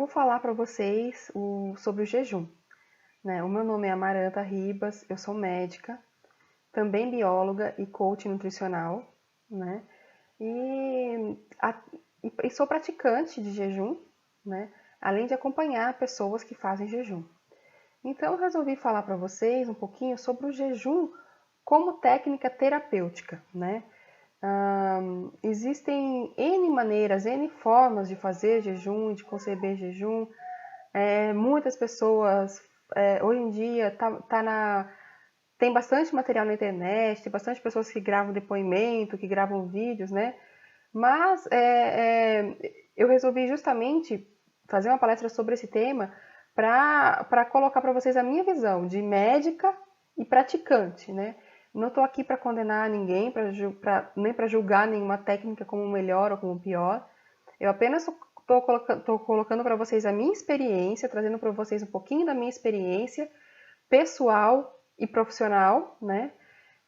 Vou falar para vocês sobre o jejum, né? O meu nome é Amaranta Ribas, eu sou médica, também bióloga e coach nutricional, né? E, e sou praticante de jejum, né? Além de acompanhar pessoas que fazem jejum. Então, eu resolvi falar para vocês um pouquinho sobre o jejum como técnica terapêutica, né? Existem N maneiras, N formas de fazer jejum, de conceber jejum. Muitas pessoas, hoje em dia, tem bastante material na internet, tem bastante pessoas que gravam depoimento, que gravam vídeos, né? Mas eu resolvi justamente fazer uma palestra sobre esse tema para colocar para vocês a minha visão de médica e praticante, né? Não estou aqui para condenar ninguém, nem para julgar nenhuma técnica como melhor ou como pior. Eu apenas estou colocando para vocês a minha experiência, trazendo para vocês um pouquinho da minha experiência pessoal e profissional, né?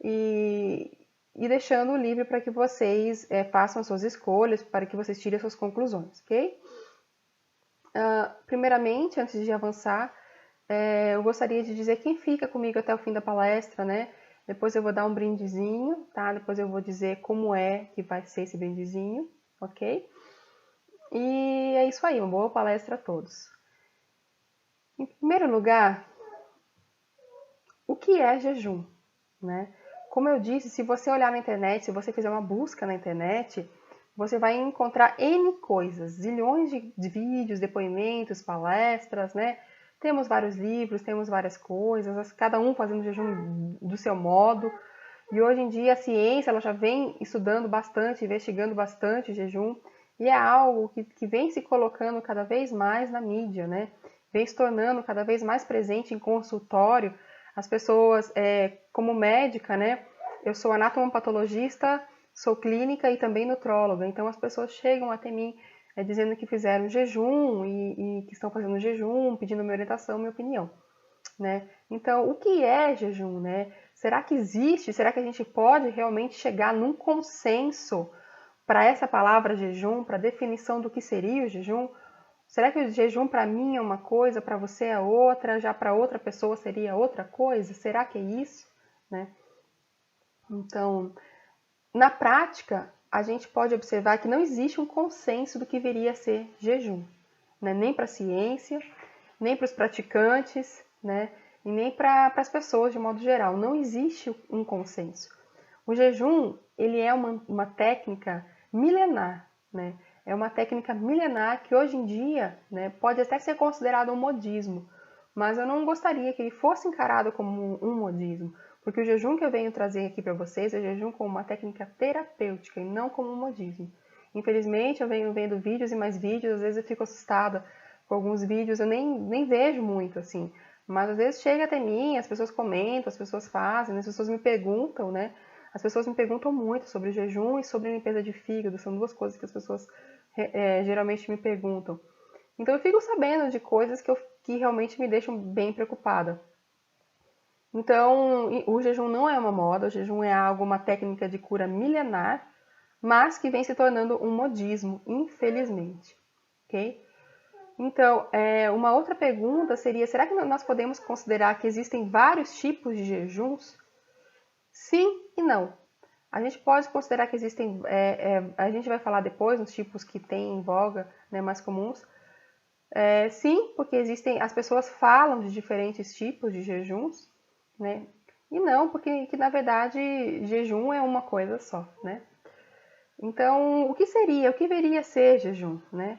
E deixando livre para que vocês façam as suas escolhas, para que vocês tirem as suas conclusões, ok? Primeiramente, antes de avançar, eu gostaria de dizer quem fica comigo até o fim da palestra, né? Depois eu vou dar um brindezinho, tá? Depois eu vou dizer como é que vai ser esse brindezinho, ok? E é isso aí, uma boa palestra a todos. Em primeiro lugar, o que é jejum, né? Como eu disse, se você olhar na internet, se você fizer uma busca na internet, você vai encontrar N coisas, zilhões de vídeos, depoimentos, palestras, né? Temos vários livros, temos várias coisas, cada um fazendo jejum do seu modo. E hoje em dia a ciência ela já vem estudando bastante, investigando bastante jejum, e é algo que vem se colocando cada vez mais na mídia, né? Vem se tornando cada vez mais presente em consultório. As pessoas, como médica, né? Eu sou anatomopatologista, sou clínica e também nutróloga, então as pessoas chegam até mim dizendo que fizeram jejum e que estão fazendo jejum, pedindo minha orientação, minha opinião, né? Então, o que é jejum, né? Será que existe? Será que a gente pode realmente chegar num consenso para essa palavra jejum, para a definição do que seria o jejum? Será que o jejum para mim é uma coisa, para você é outra, já para outra pessoa seria outra coisa? Será que é isso, né? Então, na prática, a gente pode observar que não existe um consenso do que viria a ser jejum, né? Nem para a ciência, nem para os praticantes, né? E nem para as pessoas de modo geral. Não existe um consenso. O jejum, ele é uma técnica milenar, né? É uma técnica milenar que hoje em dia, né, pode até ser considerado um modismo, mas eu não gostaria que ele fosse encarado como um modismo, porque o jejum que eu venho trazer aqui para vocês é jejum como uma técnica terapêutica e não como um modismo. Infelizmente, eu venho vendo vídeos e mais vídeos, às vezes eu fico assustada com alguns vídeos, eu nem vejo muito, assim, mas às vezes chega até mim, as pessoas comentam, as pessoas fazem, as pessoas me perguntam, né? As pessoas me perguntam muito sobre o jejum e sobre limpeza de fígado, são duas coisas que as pessoas geralmente me perguntam. Então eu fico sabendo de coisas que realmente me deixam bem preocupada. Então, o jejum não é uma moda, o jejum é uma técnica de cura milenar, mas que vem se tornando um modismo, infelizmente. Ok? Então, uma outra pergunta seria, será que nós podemos considerar que existem vários tipos de jejuns? Sim e não. A gente pode considerar que existem, a gente vai falar depois nos tipos que tem em voga, né, mais comuns. Sim, porque as pessoas falam de diferentes tipos de jejuns, né? E não, porque na verdade jejum é uma coisa só, né? Então, o que viria a ser jejum, né?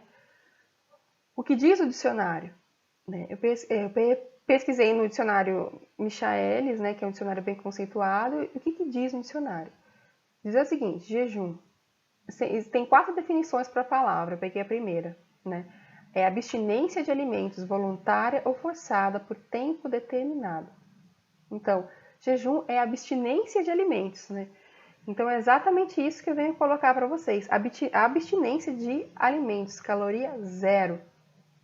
O que diz o dicionário, né? Eu pesquisei no dicionário Michaelis, né, que é um dicionário bem conceituado, e o que diz no dicionário? Diz o seguinte, jejum. Tem 4 definições para a palavra, eu peguei a primeira, né? É abstinência de alimentos voluntária ou forçada por tempo determinado. Então, jejum é abstinência de alimentos, né? Então, é exatamente isso que eu venho colocar para vocês. A abstinência de alimentos, caloria zero,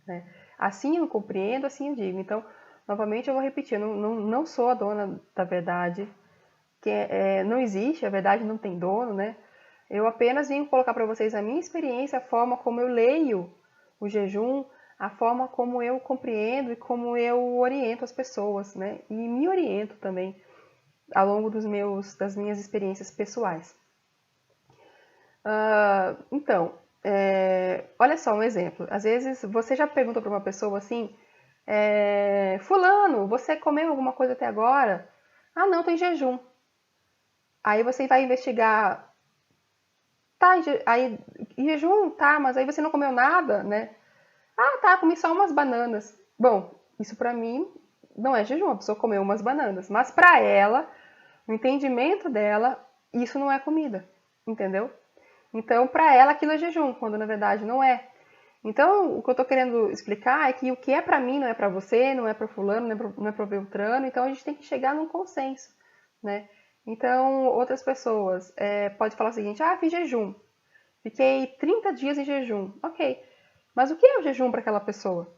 né? Assim eu compreendo, assim eu digo. Então, novamente eu vou repetir, eu não sou a dona da verdade, que não existe, a verdade não tem dono, né? Eu apenas vim colocar para vocês a minha experiência, a forma como eu leio o jejum, a forma como eu compreendo e como eu oriento as pessoas, né? E me oriento também ao longo das minhas experiências pessoais. Então, olha só um exemplo. Às vezes você já pergunta para uma pessoa assim, fulano, você comeu alguma coisa até agora? Ah, não, tô em jejum. Aí você vai investigar, tá, aí, em jejum, tá, mas aí você não comeu nada, né? Ah, tá, comi só umas bananas. Bom, isso pra mim não é jejum, a pessoa comeu umas bananas. Mas pra ela, no entendimento dela, isso não é comida, entendeu? Então, pra ela, aquilo é jejum, quando na verdade não é. Então, o que eu tô querendo explicar é que o que é pra mim não é pra você, não é pra fulano, não é pra Beltrano. Então, a gente tem que chegar num consenso, né? Então, outras pessoas podem falar o seguinte, fiz jejum. Fiquei 30 dias em jejum. Ok. Mas o que é o jejum para aquela pessoa?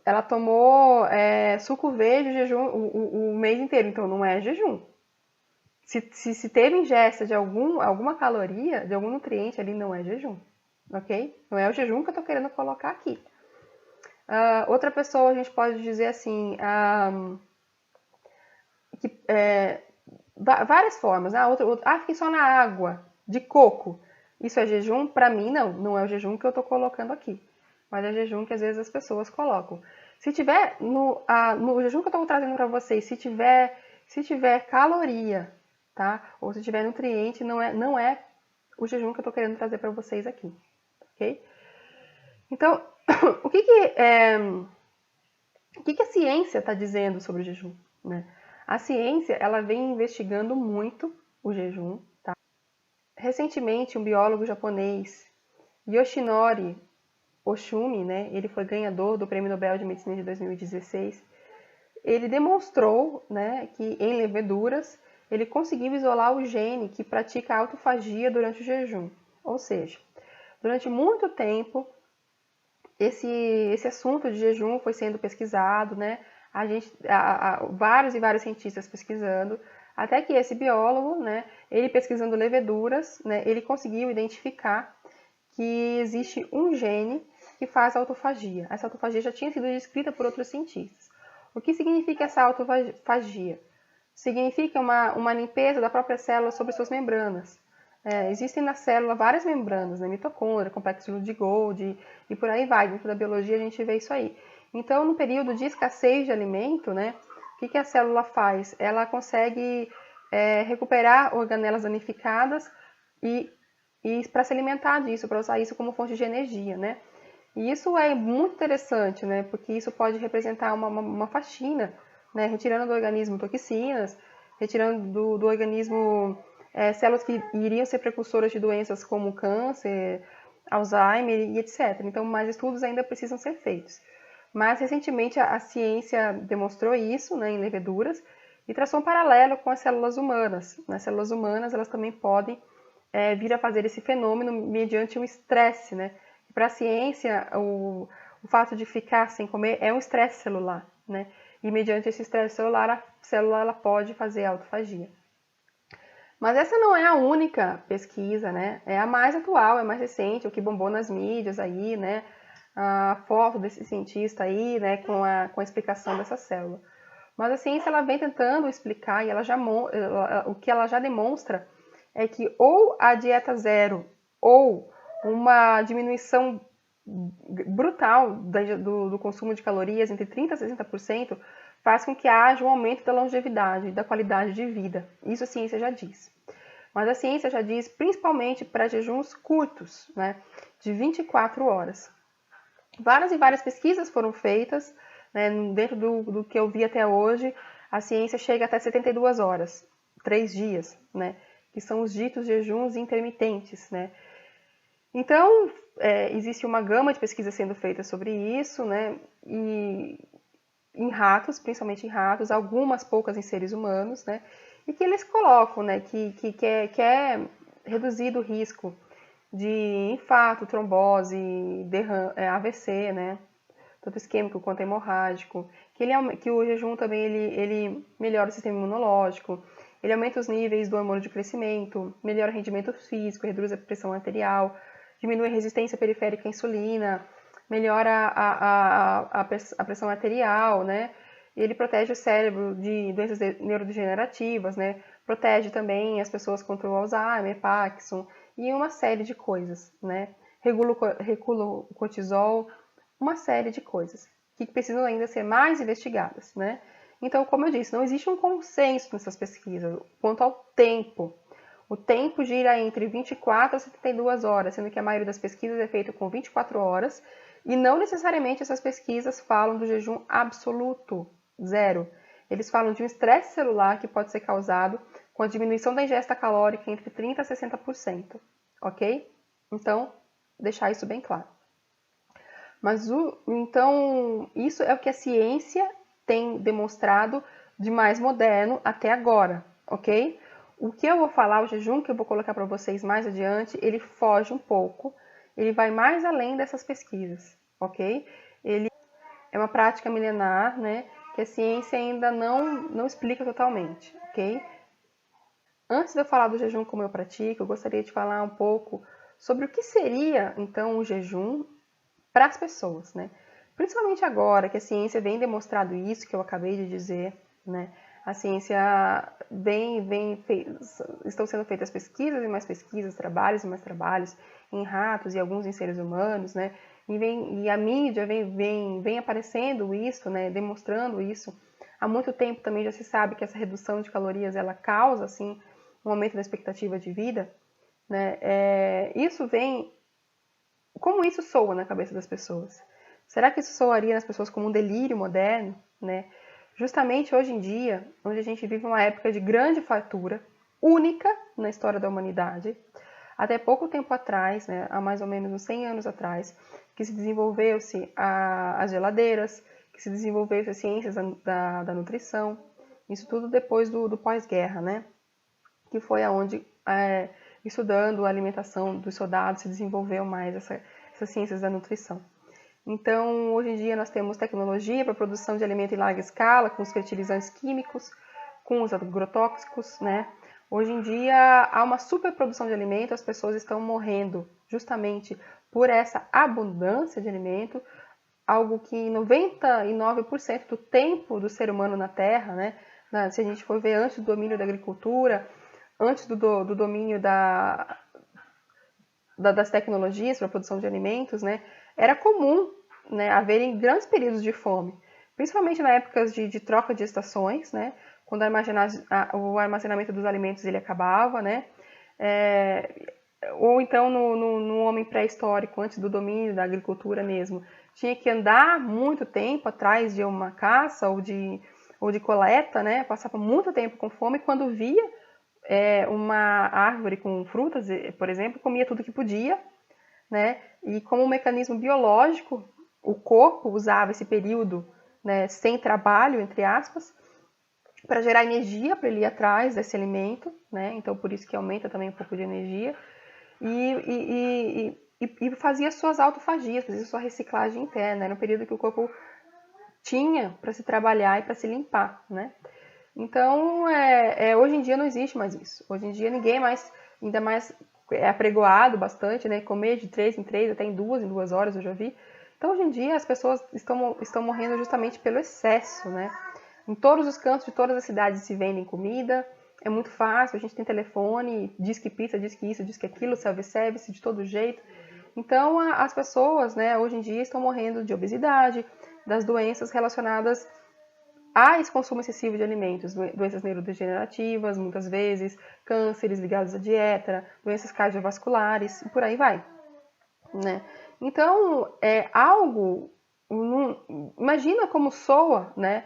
Ela tomou suco verde jejum, o mês inteiro, então não é jejum. Se teve ingesta de alguma caloria, de algum nutriente ali, não é jejum. Ok? Não é o jejum que eu estou querendo colocar aqui. Outra pessoa, a gente pode dizer assim, várias formas. Fiquei só na água de coco. Isso é jejum? Para mim, não é o jejum que eu estou colocando aqui. Mas é jejum que às vezes as pessoas colocam. Se tiver, no jejum que eu estou trazendo para vocês, se tiver caloria, tá? Ou se tiver nutriente, não é o jejum que eu estou querendo trazer para vocês aqui. Ok? Então, o que a ciência está dizendo sobre o jejum, né? A ciência, ela vem investigando muito o jejum, tá? Recentemente, um biólogo japonês, Yoshinori Oshumi, né, ele foi ganhador do Prêmio Nobel de Medicina de 2016, ele demonstrou, né, que em leveduras ele conseguiu isolar o gene que pratica a autofagia durante o jejum. Ou seja, durante muito tempo, esse assunto de jejum foi sendo pesquisado, né? Vários e vários cientistas pesquisando, até que esse biólogo, né, ele pesquisando leveduras, né, ele conseguiu identificar que existe um gene que faz autofagia. Essa autofagia já tinha sido descrita por outros cientistas. O que significa essa autofagia? Significa uma limpeza da própria célula sobre suas membranas. Existem na célula várias membranas, né? Mitocôndria, complexo de Golgi e por aí vai. Dentro da biologia a gente vê isso aí. Então, no período de escassez de alimento, né, o que a célula faz? Ela consegue recuperar organelas danificadas e para se alimentar disso, para usar isso como fonte de energia, né? E isso é muito interessante, né? Porque isso pode representar uma faxina, né? Retirando do organismo toxinas, retirando do organismo células que iriam ser precursoras de doenças como câncer, Alzheimer e etc. Então, mais estudos ainda precisam ser feitos. Mas, recentemente, a ciência demonstrou isso, né, em leveduras e traçou um paralelo com as células humanas. As células humanas, elas também podem vir a fazer esse fenômeno mediante um estresse, né? Para a ciência, o fato de ficar sem comer é um estresse celular, né? E mediante esse estresse celular, a célula ela pode fazer autofagia. Mas essa não é a única pesquisa, né? É a mais atual, é mais recente, o que bombou nas mídias aí, né? A foto desse cientista aí, né? Com a explicação dessa célula. Mas a ciência ela vem tentando explicar e o que ela já demonstra é que ou a dieta zero ou uma diminuição brutal do consumo de calorias, entre 30% a 60%, faz com que haja um aumento da longevidade e da qualidade de vida. Isso a ciência já diz. Mas a ciência já diz principalmente para jejuns curtos, né, de 24 horas. Várias e várias pesquisas foram feitas, né, dentro do que eu vi até hoje, a ciência chega até 72 horas, 3 dias, né, que são os ditos jejuns intermitentes, né. Então, existe uma gama de pesquisas sendo feitas sobre isso, né, e em ratos, principalmente em ratos, algumas poucas em seres humanos, né, e que eles colocam, né, que é reduzido o risco de infarto, trombose, AVC, né, tanto isquêmico quanto hemorrágico, que o jejum também ele melhora o sistema imunológico, ele aumenta os níveis do hormônio de crescimento, melhora o rendimento físico, reduz a pressão arterial, diminui a resistência periférica à insulina, melhora a pressão arterial, né? Ele protege o cérebro de doenças neurodegenerativas, né? Protege também as pessoas contra o Alzheimer, Parkinson e uma série de coisas, né? Regula o cortisol, uma série de coisas que precisam ainda ser mais investigadas, né? Então, como eu disse, não existe um consenso nessas pesquisas quanto ao tempo. O tempo gira entre 24 a 72 horas, sendo que a maioria das pesquisas é feita com 24 horas, e não necessariamente essas pesquisas falam do jejum absoluto, zero. Eles falam de um estresse celular que pode ser causado com a diminuição da ingesta calórica entre 30% a 60%, ok? Então, deixar isso bem claro. Mas, então, isso é o que a ciência tem demonstrado de mais moderno até agora, ok? O que eu vou falar, o jejum que eu vou colocar para vocês mais adiante, ele foge um pouco, ele vai mais além dessas pesquisas, ok? Ele é uma prática milenar, né, que a ciência ainda não explica totalmente, ok? Antes de eu falar do jejum como eu pratico, eu gostaria de falar um pouco sobre o que seria, então, o jejum para as pessoas, né? Principalmente agora que a ciência vem demonstrado isso que eu acabei de dizer, né? A ciência estão sendo feitas pesquisas e mais pesquisas, trabalhos e mais trabalhos em ratos e alguns em seres humanos, né? E a mídia vem aparecendo isso, né? Demonstrando isso. Há muito tempo também já se sabe que essa redução de calorias ela causa, assim, um aumento da expectativa de vida, né? Isso vem. Como isso soa na cabeça das pessoas? Será que isso soaria nas pessoas como um delírio moderno, né? Justamente hoje em dia, onde a gente vive uma época de grande fartura, única na história da humanidade, até pouco tempo atrás, né, há mais ou menos uns 100 anos atrás, que se desenvolveu-se as geladeiras, que se desenvolveu-se as ciências da nutrição, isso tudo depois do pós-guerra, né? Que foi aonde, estudando a alimentação dos soldados, se desenvolveu mais essas ciências da nutrição. Então, hoje em dia nós temos tecnologia para a produção de alimento em larga escala, com os fertilizantes químicos, com os agrotóxicos, né? Hoje em dia há uma superprodução de alimento, as pessoas estão morrendo justamente por essa abundância de alimento, algo que 99% do tempo do ser humano na Terra, né? Se a gente for ver antes do domínio da agricultura, antes do domínio das tecnologias para a produção de alimentos, né, era comum, né, haverem grandes períodos de fome, principalmente na época de troca de estações, né, quando o armazenamento dos alimentos ele acabava, né, ou então no homem pré-histórico, antes do domínio da agricultura mesmo, tinha que andar muito tempo atrás de uma caça ou de coleta, né, passava muito tempo com fome, e quando via uma árvore com frutas, por exemplo, comia tudo que podia, né? E como um mecanismo biológico, o corpo usava esse período, né, sem trabalho, entre aspas, para gerar energia para ele ir atrás desse alimento, né? Então por isso que aumenta também um pouco de energia e fazia suas autofagias, fazia sua reciclagem interna. Era um período que o corpo tinha para se trabalhar e para se limpar, né? Então, hoje em dia não existe mais isso. Hoje em dia ninguém mais, ainda mais é apregoado bastante, né? Comer de 3 em 3, até em 2 horas eu já vi. Então, hoje em dia as pessoas estão morrendo justamente pelo excesso, né? Em todos os cantos de todas as cidades se vendem comida, é muito fácil, a gente tem telefone, diz que pizza, diz que isso, diz que aquilo, self-service, de todo jeito. Então, as pessoas, né, hoje em dia estão morrendo de obesidade, das doenças relacionadas há esse consumo excessivo de alimentos, doenças neurodegenerativas, muitas vezes, cânceres ligados à dieta, doenças cardiovasculares e por aí vai, né? Então, imagina como soa, né,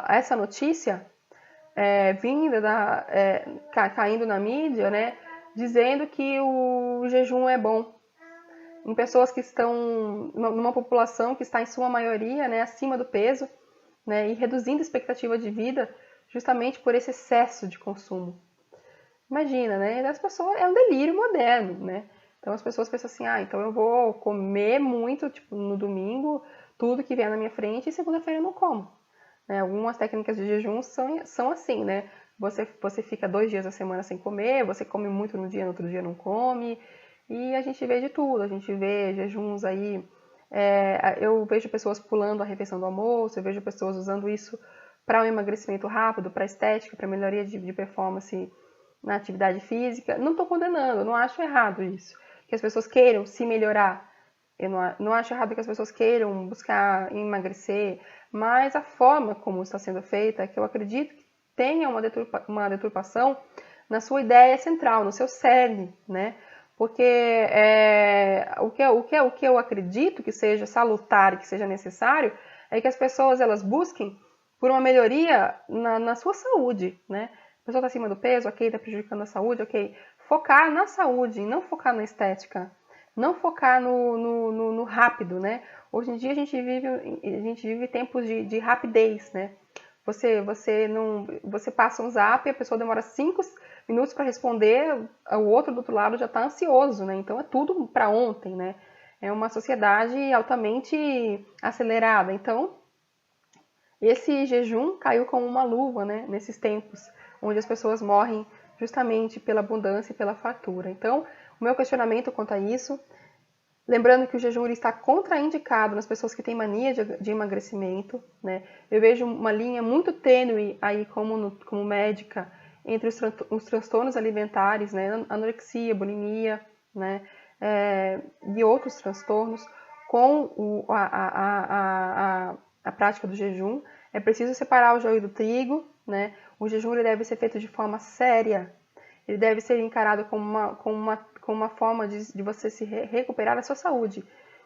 essa notícia caindo na mídia, né, dizendo que o jejum é bom, em pessoas que estão, numa população que está em sua maioria, né, acima do peso, né, e reduzindo a expectativa de vida justamente por esse excesso de consumo. Imagina, né? As pessoas, é um delírio moderno, né? Então as pessoas pensam assim, então eu vou comer muito, tipo, no domingo, tudo que vier na minha frente, e segunda-feira eu não como. Né? Algumas técnicas de jejum são assim, né? Você fica 2 dias da semana sem comer, você come muito no dia, no outro dia não come, e a gente vê de tudo, a gente vê jejuns aí Eu vejo pessoas pulando a refeição do almoço, eu vejo pessoas usando isso para um emagrecimento rápido, para estética, para melhoria de performance na atividade física. Não estou condenando, eu não acho errado isso. Que as pessoas queiram se melhorar. Eu não acho errado que as pessoas queiram buscar emagrecer, mas a forma como está sendo feita é que eu acredito que tenha uma deturpação na sua ideia central, no seu cerne, né? Porque o que eu acredito que seja salutar e que seja necessário é que as pessoas elas busquem por uma melhoria na sua saúde, né? A pessoa está acima do peso, ok, está prejudicando a saúde, ok. Focar na saúde, não focar na estética. Não focar no rápido, né? Hoje em dia a gente vive tempos de rapidez, né? Você passa um zap e a pessoa demora 5 minutos para responder, o outro do outro lado já está ansioso, né? Então é tudo para ontem, né? É uma sociedade altamente acelerada. Então esse jejum caiu como uma luva, né? Nesses tempos onde as pessoas morrem justamente pela abundância e pela fartura. Então o meu questionamento quanto a isso, lembrando que o jejum está contraindicado nas pessoas que têm mania de emagrecimento, né? Eu vejo uma linha muito tênue aí como médica entre os transtornos alimentares, né? Anorexia, bulimia, né? E outros transtornos com a prática do jejum. É preciso separar o joio do trigo, né? O jejum ele deve ser feito de forma séria. Ele deve ser encarado como uma forma de você se recuperar da sua saúde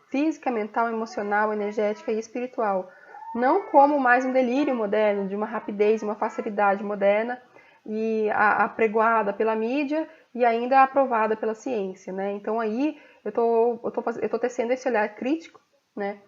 física, mental, emocional, energética e espiritual. Não como mais um delírio moderno, de uma rapidez, uma facilidade moderna e apregoada pela mídia e ainda aprovada pela ciência, né? Então aí eu tô tecendo esse olhar crítico, né?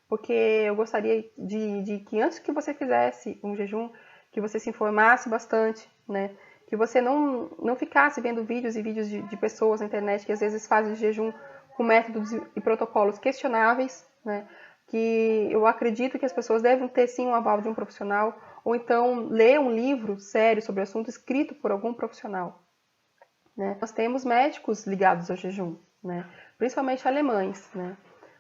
Porque eu gostaria de que antes que você fizesse um jejum, que você se informasse bastante, né? Que você não ficasse vendo vídeos e vídeos de pessoas na internet que às vezes fazem jejum com métodos e protocolos questionáveis, né? Que eu acredito que as pessoas devem ter sim um aval de um profissional, ou então ler um livro sério sobre o assunto escrito por algum profissional, né? Nós temos médicos ligados ao jejum, né? Principalmente alemães, né?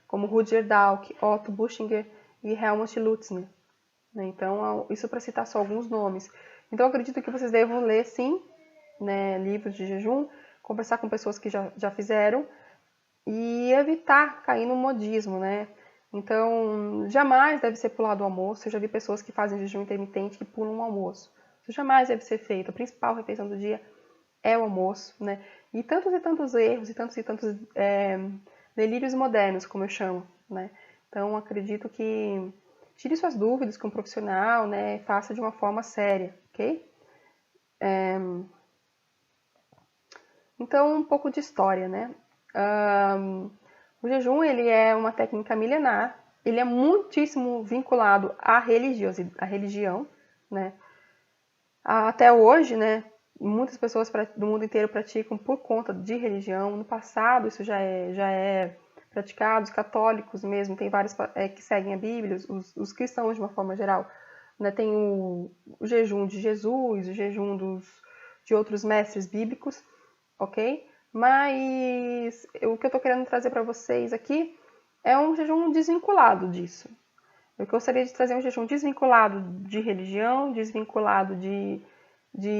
Como Rudger Dalk, Otto Buchinger e Helmut Lutzner, né? Então, isso para citar só alguns nomes. Então, eu acredito que vocês devam ler, sim, né, livros de jejum, conversar com pessoas que já fizeram e evitar cair no modismo, né? Então, jamais deve ser pulado o almoço. Eu já vi pessoas que fazem jejum intermitente que pulam o almoço. Isso jamais deve ser feito. A principal refeição do dia é o almoço, né? E tantos erros e tantos delírios modernos, como eu chamo, né? Então, acredito que tire suas dúvidas com um profissional, né? Faça de uma forma séria, ok? Então, um pouco de história, né? O jejum, ele é uma técnica milenar. Ele é muitíssimo vinculado à religião, né? Até hoje, né? Muitas pessoas do mundo inteiro praticam por conta de religião. No passado, isso já é praticado. Os católicos mesmo, tem vários que seguem a Bíblia, os cristãos de uma forma geral, né? Tem o jejum de Jesus, o jejum de outros mestres bíblicos, ok? Mas o que eu estou querendo trazer para vocês aqui é um jejum desvinculado disso. Eu gostaria de trazer um jejum desvinculado de religião, desvinculado de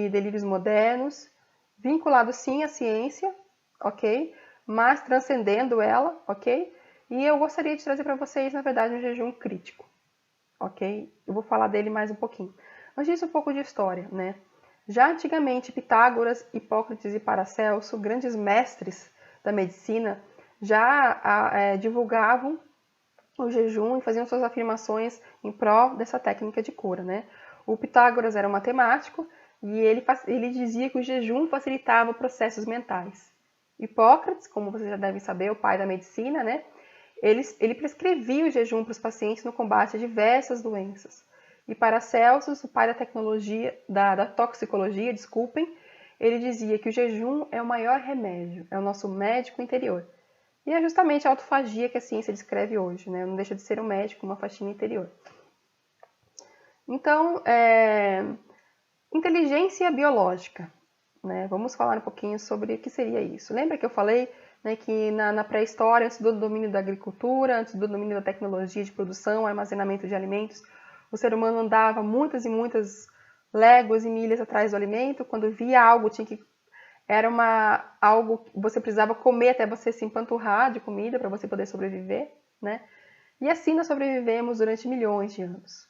delírios modernos, vinculado sim à ciência, ok? Mas transcendendo ela, ok? E eu gostaria de trazer para vocês, na verdade, um jejum crítico, ok? Eu vou falar dele mais um pouquinho. Antes disso, um pouco de história, né? Já antigamente, Pitágoras, Hipócrates e Paracelso, grandes mestres da medicina, já divulgavam o jejum e faziam suas afirmações em prol dessa técnica de cura, né? O Pitágoras era um matemático e ele dizia que o jejum facilitava processos mentais. Hipócrates, como vocês já devem saber, o pai da medicina, né? Ele prescrevia o jejum para os pacientes no combate a diversas doenças. E Paracelsus, o pai da tecnologia, da toxicologia, desculpem, ele dizia que o jejum é o maior remédio, é o nosso médico interior. E é justamente a autofagia que a ciência descreve hoje, né? Não deixa de ser um médico, uma faxina interior. Então, inteligência biológica, né? Vamos falar um pouquinho sobre o que seria isso. Lembra que eu falei né, que na pré-história, antes do domínio da agricultura, antes do domínio da tecnologia de produção, armazenamento de alimentos, o ser humano andava muitas e muitas léguas e milhas atrás do alimento. Quando via algo, era algo que você precisava comer até você se empanturrar de comida para você poder sobreviver, né? E assim nós sobrevivemos durante milhões de anos,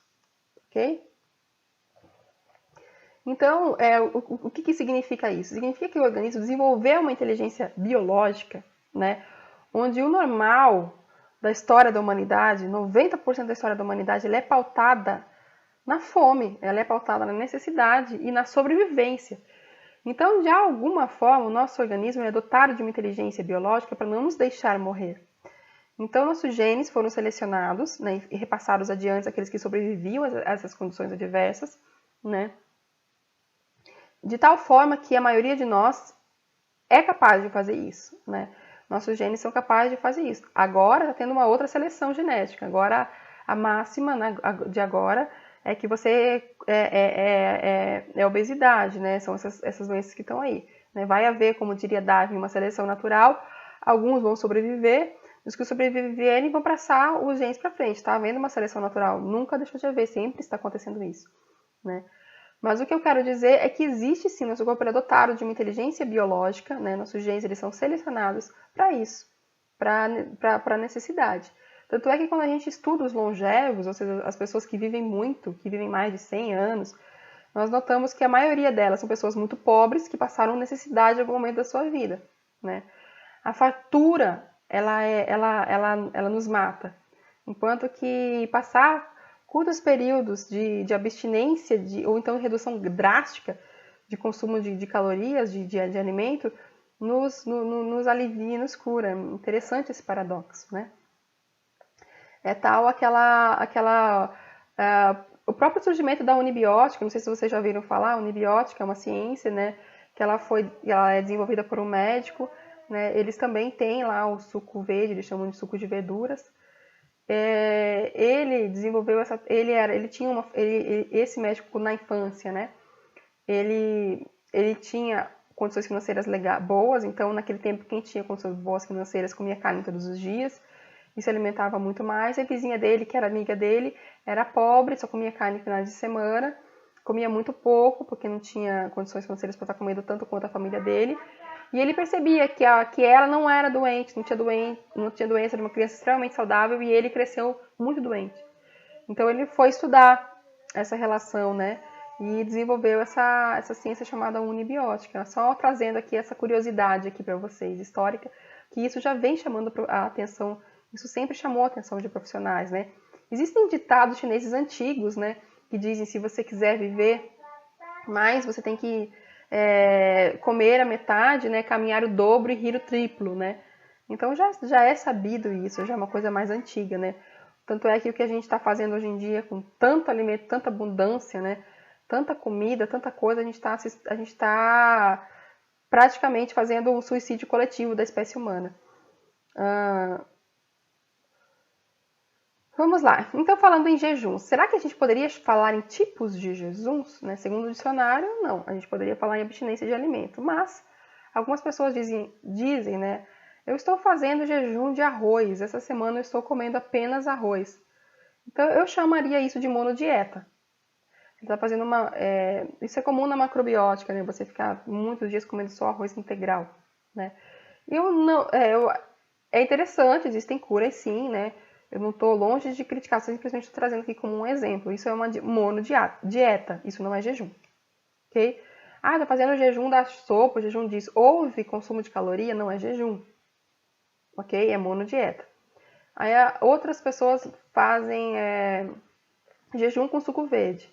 ok? Então, o que significa isso? Significa que o organismo desenvolveu uma inteligência biológica, né? Onde o normal da história da humanidade, 90% da história da humanidade, ela é pautada na fome, ela é pautada na necessidade e na sobrevivência. Então, de alguma forma, o nosso organismo é dotado de uma inteligência biológica para não nos deixar morrer. Então, nossos genes foram selecionados, né, e repassados adiante àqueles que sobreviviam a essas condições adversas, né, de tal forma que a maioria de nós é capaz de fazer isso, né? Nossos genes são capazes de fazer isso. Agora está tendo uma outra seleção genética. Agora, a máxima, né, de agora é que você é obesidade, né? São essas doenças que estão aí, né? Vai haver, como diria Darwin, uma seleção natural. Alguns vão sobreviver. Os que sobreviverem vão passar os genes para frente. Está havendo uma seleção natural. Nunca deixou de haver. Sempre está acontecendo isso, né? Mas o que eu quero dizer é que existe sim, nosso corpo é dotado de uma inteligência biológica, né? Nossos genes eles são selecionados para isso, para a necessidade. Tanto é que quando a gente estuda os longevos, ou seja, as pessoas que vivem muito, que vivem mais de 100 anos, nós notamos que a maioria delas são pessoas muito pobres que passaram necessidade em algum momento da sua vida, né? A fartura, ela nos mata, enquanto que passar curtos períodos de abstinência ou então redução drástica de consumo de calorias, de alimento, nos alivia e nos cura. Interessante esse paradoxo, né? É tal o próprio surgimento da unibiótica, não sei se vocês já ouviram falar, a unibiótica é uma ciência, né, que ela é desenvolvida por um médico, né, eles também têm lá o suco verde, eles chamam de suco de verduras. Ele desenvolveu esse médico na infância, né? Ele tinha condições financeiras boas, então naquele tempo quem tinha condições boas financeiras comia carne todos os dias e se alimentava muito mais. A vizinha dele, que era amiga dele, era pobre, só comia carne no final de semana, comia muito pouco porque não tinha condições financeiras para estar comendo tanto quanto a família dele. E ele percebia que ela não era doente, não tinha doença, era uma criança extremamente saudável e ele cresceu muito doente. Então ele foi estudar essa relação, né? E desenvolveu essa ciência chamada unibiótica. Só trazendo aqui essa curiosidade aqui para vocês, histórica, que isso já vem chamando a atenção, isso sempre chamou a atenção de profissionais, né? Existem ditados chineses antigos, né? Que dizem, se você quiser viver mais, você tem que comer a metade, né, caminhar o dobro e rir o triplo, né? Então já é sabido isso, já é uma coisa mais antiga, né? Tanto é que o que a gente está fazendo hoje em dia com tanto alimento, tanta abundância, né? Tanta comida, tanta coisa, a gente está praticamente fazendo um suicídio coletivo da espécie humana. Vamos lá. Então, falando em jejum, será que a gente poderia falar em tipos de jejuns? Né? Segundo o dicionário, não. A gente poderia falar em abstinência de alimento. Mas algumas pessoas dizem, né? Eu estou fazendo jejum de arroz. Essa semana eu estou comendo apenas arroz. Então, eu chamaria isso de monodieta. Ele está fazendo isso é comum na macrobiótica, né? Você ficar muitos dias comendo só arroz integral, né? É interessante, existem curas sim, né? Eu não estou longe de criticar, simplesmente estou trazendo aqui como um exemplo. Isso é uma monodieta, isso não é jejum, ok? Estou fazendo jejum da sopa, jejum disso. Houve consumo de caloria, não é jejum, ok? É monodieta. Aí outras pessoas fazem jejum com suco verde.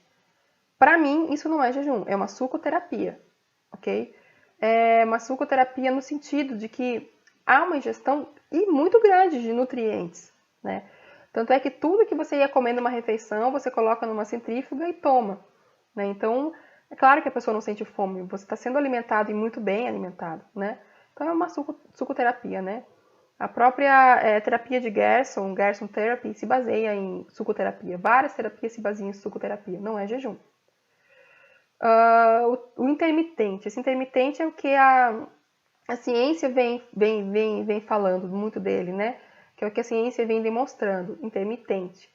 Para mim, isso não é jejum, é uma sucoterapia, ok? É uma sucoterapia no sentido de que há uma ingestão muito grande de nutrientes, né? Tanto é que tudo que você ia comer numa refeição, você coloca numa centrífuga e toma, né? Então, é claro que a pessoa não sente fome, você está sendo alimentado e muito bem alimentado, né? Então, é uma sucoterapia, né? A própria terapia de Gerson Therapy, se baseia em sucoterapia. Várias terapias se baseiam em sucoterapia, não é jejum. O intermitente. Esse intermitente é o que a ciência vem falando muito dele, né? Que é o que a ciência vem demonstrando, intermitente,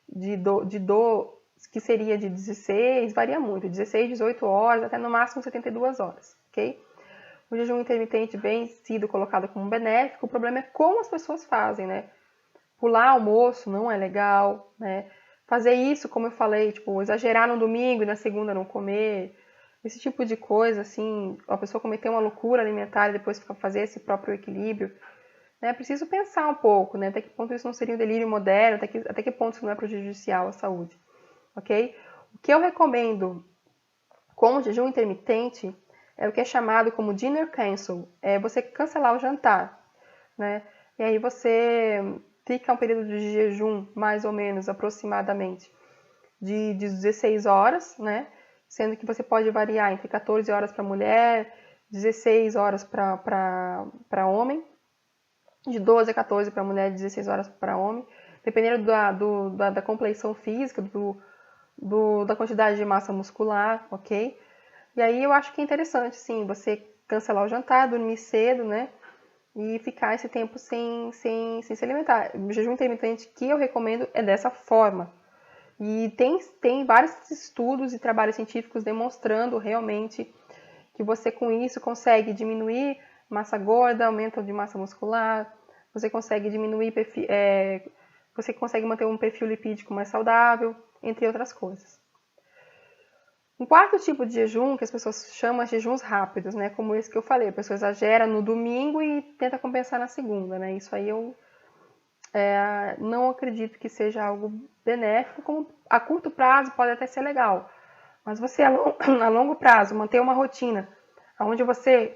de dor que seria de 16, varia muito, 16, 18 horas, até no máximo 72 horas, ok? O jejum intermitente vem sido colocado como benéfico, o problema é como as pessoas fazem, né? Pular almoço não é legal, né? Fazer isso, como eu falei, tipo, exagerar no domingo e na segunda não comer, esse tipo de coisa, assim, a pessoa cometer uma loucura alimentar e depois fazer esse próprio equilíbrio, né? É preciso pensar um pouco, né? Até que ponto isso não seria um delírio moderno, até que ponto isso não é prejudicial à saúde, ok? O que eu recomendo como jejum intermitente é o que é chamado como dinner cancel, é você cancelar o jantar, né? E aí você fica um período de jejum, mais ou menos, aproximadamente, de 16 horas, né? Sendo que você pode variar entre 14 horas para mulher, 16 horas para homem, de 12 a 14 para mulher, 16 horas para homem, dependendo da compleição física, da quantidade de massa muscular, ok? E aí eu acho que é interessante, sim, você cancelar o jantar, dormir cedo, né? E ficar esse tempo sem se alimentar. O jejum intermitente que eu recomendo é dessa forma. E tem vários estudos e trabalhos científicos demonstrando realmente que você com isso consegue diminuir massa gorda, aumento de massa muscular, você consegue diminuir, você consegue manter um perfil lipídico mais saudável, entre outras coisas. Um quarto tipo de jejum, que as pessoas chamam de jejuns rápidos, né? Como esse que eu falei, a pessoa exagera no domingo e tenta compensar na segunda, né? Isso aí eu não acredito que seja algo benéfico, como a curto prazo pode até ser legal, mas você a longo prazo manter uma rotina onde você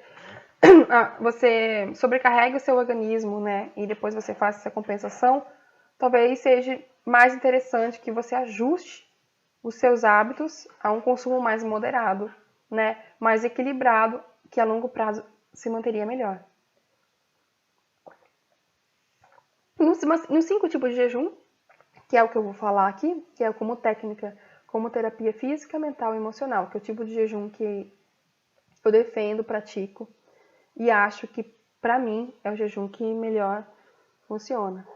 sobrecarrega o seu organismo, né? E depois você faça essa compensação, talvez seja mais interessante que você ajuste os seus hábitos a um consumo mais moderado, né? Mais equilibrado, que a longo prazo se manteria melhor. Nos 5 tipos de jejum, que é o que eu vou falar aqui, que é como técnica, como terapia física, mental e emocional, que é o tipo de jejum que eu defendo, pratico e acho que, para mim, é o jejum que melhor funciona.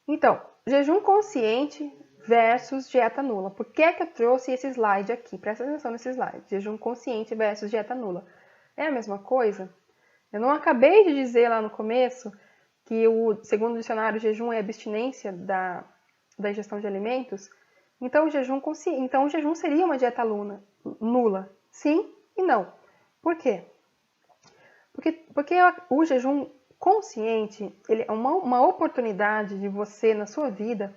Então, jejum consciente versus dieta nula. Por que eu trouxe esse slide aqui? Presta atenção nesse slide. Jejum consciente versus dieta nula. É a mesma coisa? Eu não acabei de dizer lá no começo que, segundo o dicionário, jejum é abstinência da ingestão de alimentos? Então, o jejum seria uma dieta nula. Sim e não. Por quê? Porque o jejum consciente ele é uma oportunidade de você, na sua vida,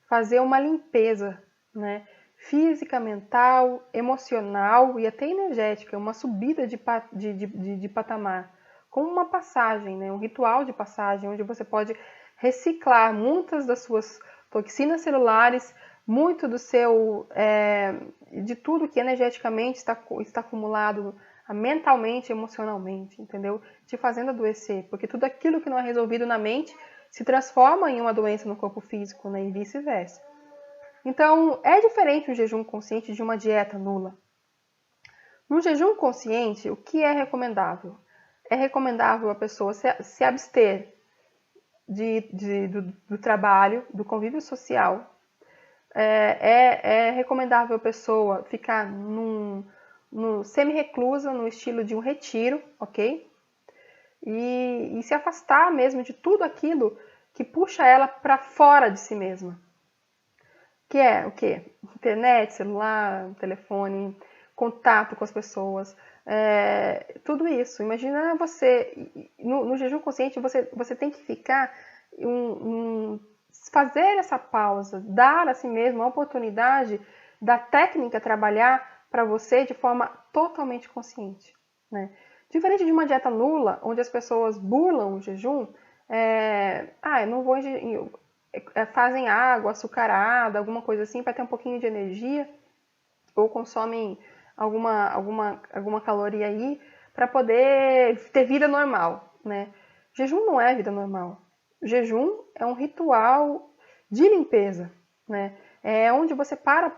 fazer uma limpeza, né? Física, mental, emocional e até energética, uma subida de patamar, como uma passagem, né? Um ritual de passagem, onde você pode reciclar muitas das suas toxinas celulares, muito do seu, de tudo que energeticamente está acumulado mentalmente, emocionalmente, entendeu? Te fazendo adoecer, porque tudo aquilo que não é resolvido na mente se transforma em uma doença no corpo físico, né? E vice-versa. Então, é diferente um jejum consciente de uma dieta nula. No jejum consciente, o que é recomendável? É recomendável a pessoa se abster do trabalho, do convívio social. É recomendável a pessoa ficar semi-reclusa, no estilo de um retiro, ok? E se afastar mesmo de tudo aquilo que puxa ela para fora de si mesma. Que é o quê? Internet, celular, telefone, contato com as pessoas, tudo isso. Imagina você, no jejum consciente, você tem que ficar, fazer essa pausa, dar a si mesmo a oportunidade da técnica trabalhar para você de forma totalmente consciente, né? Diferente de uma dieta nula, onde as pessoas burlam o jejum, eu não vou fazem água açucarada, alguma coisa assim, para ter um pouquinho de energia, ou consomem alguma caloria aí, para poder ter vida normal, né? Jejum não é vida normal. O jejum é um ritual de limpeza, né? É onde você para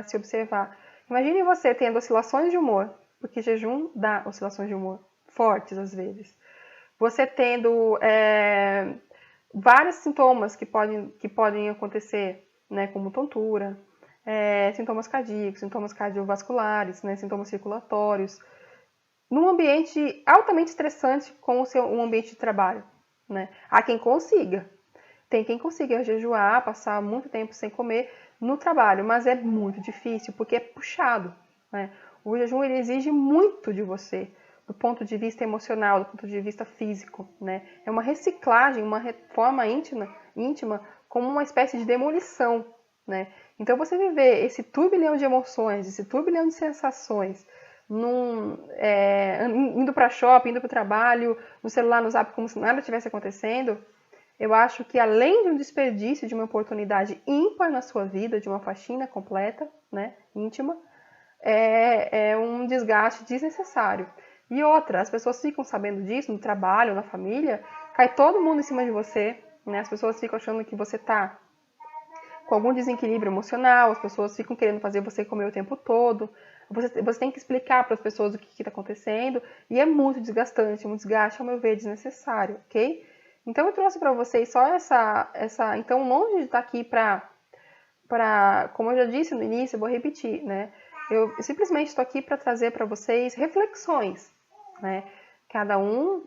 se observar. Imagine você tendo oscilações de humor, porque jejum dá oscilações de humor fortes às vezes. Você tendo vários sintomas que podem acontecer, né, como tontura, sintomas cardíacos, sintomas cardiovasculares, né, sintomas circulatórios, num ambiente altamente estressante como um ambiente de trabalho. Né? Há quem consiga. Tem quem consiga jejuar, passar muito tempo sem comer no trabalho, mas é muito difícil porque é puxado. Né? O jejum ele exige muito de você, do ponto de vista emocional, do ponto de vista físico. Né? É uma reciclagem, uma reforma íntima como uma espécie de demolição. Né? Então você viver esse turbilhão de emoções, esse turbilhão de sensações, indo para shopping, indo para o trabalho, no celular, no zap, como se nada tivesse acontecendo, eu acho que além de um desperdício de uma oportunidade ímpar na sua vida, de uma faxina completa, né, íntima, é um desgaste desnecessário. E outra, as pessoas ficam sabendo disso no trabalho, na família, cai todo mundo em cima de você, né, as pessoas ficam achando que você está com algum desequilíbrio emocional, as pessoas ficam querendo fazer você comer o tempo todo. Você tem que explicar para as pessoas o que está acontecendo e é muito desgastante, um desgaste, ao meu ver, desnecessário, ok? Então eu trouxe para vocês só essa... Então, longe de estar aqui para... Como eu já disse no início, eu vou repetir, né? Eu simplesmente estou aqui para trazer para vocês reflexões, né? Cada um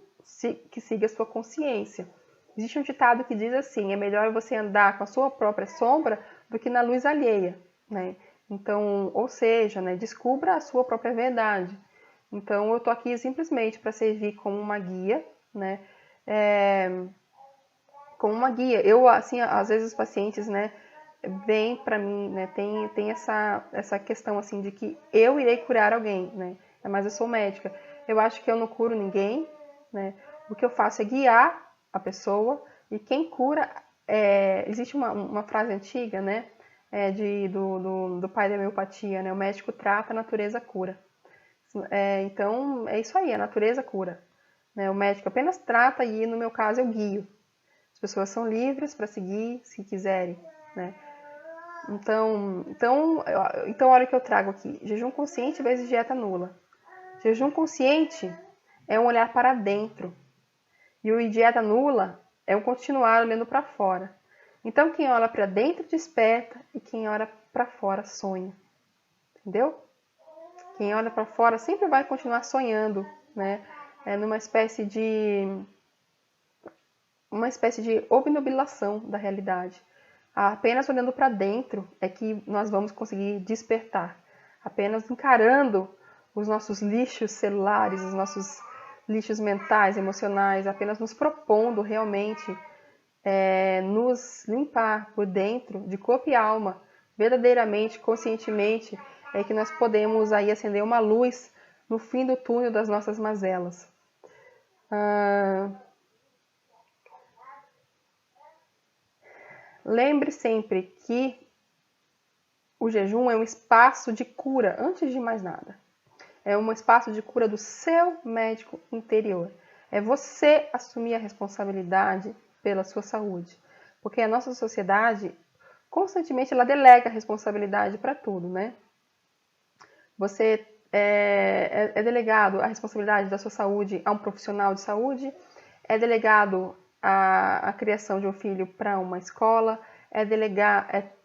que siga a sua consciência. Existe um ditado que diz assim, é melhor você andar com a sua própria sombra do que na luz alheia, né? Então, ou seja, né, descubra a sua própria verdade. Então, eu tô aqui simplesmente para servir como uma guia, né? Como uma guia. Eu, assim, às vezes os pacientes, né, vêm para mim, né, tem essa questão, assim, de que eu irei curar alguém, né? Mas eu sou médica. Eu acho que eu não curo ninguém, né? O que eu faço é guiar a pessoa e quem cura... existe uma frase antiga, né? Do pai da homeopatia, né? O médico trata, a natureza cura. Então, é isso aí, a natureza cura. Né? O médico apenas trata e, no meu caso, eu guio. As pessoas são livres para seguir, se quiserem. Né? Então, olha o que eu trago aqui. Jejum consciente vezes dieta nula. Jejum consciente é um olhar para dentro. E o dieta nula é um continuar olhando para fora. Então, quem olha para dentro desperta e quem olha para fora sonha. Entendeu? Quem olha para fora sempre vai continuar sonhando, né? Numa espécie de obnubilação da realidade. Apenas olhando para dentro é que nós vamos conseguir despertar. Apenas encarando os nossos lixos celulares, os nossos lixos mentais, emocionais, apenas nos propondo realmente nos limpar por dentro, de corpo e alma, verdadeiramente, conscientemente, é que nós podemos aí acender uma luz no fim do túnel das nossas mazelas. Lembre sempre que o jejum é um espaço de cura, antes de mais nada. É um espaço de cura do seu médico interior. É você assumir a responsabilidade pela sua saúde. Porque a nossa sociedade, constantemente, ela delega a responsabilidade para tudo, né? Você é delegado a responsabilidade da sua saúde a um profissional de saúde, é delegado a criação de um filho para uma escola,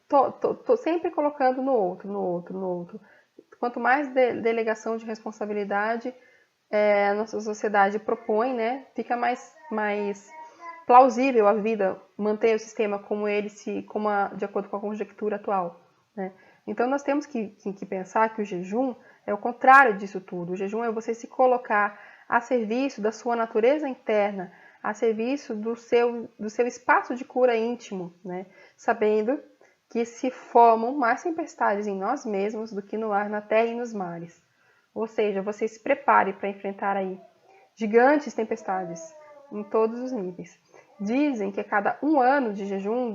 tô sempre colocando no outro. Quanto mais delegação de responsabilidade a nossa sociedade propõe, né, fica mais plausível a vida manter o sistema de acordo com a conjectura atual. Né? Então nós temos que pensar que o jejum é o contrário disso tudo. O jejum é você se colocar a serviço da sua natureza interna, a serviço do seu espaço de cura íntimo, né? Sabendo que se formam mais tempestades em nós mesmos do que no ar, na terra e nos mares. Ou seja, você se prepare para enfrentar aí gigantes tempestades em todos os níveis. Dizem que a cada um ano de jejum,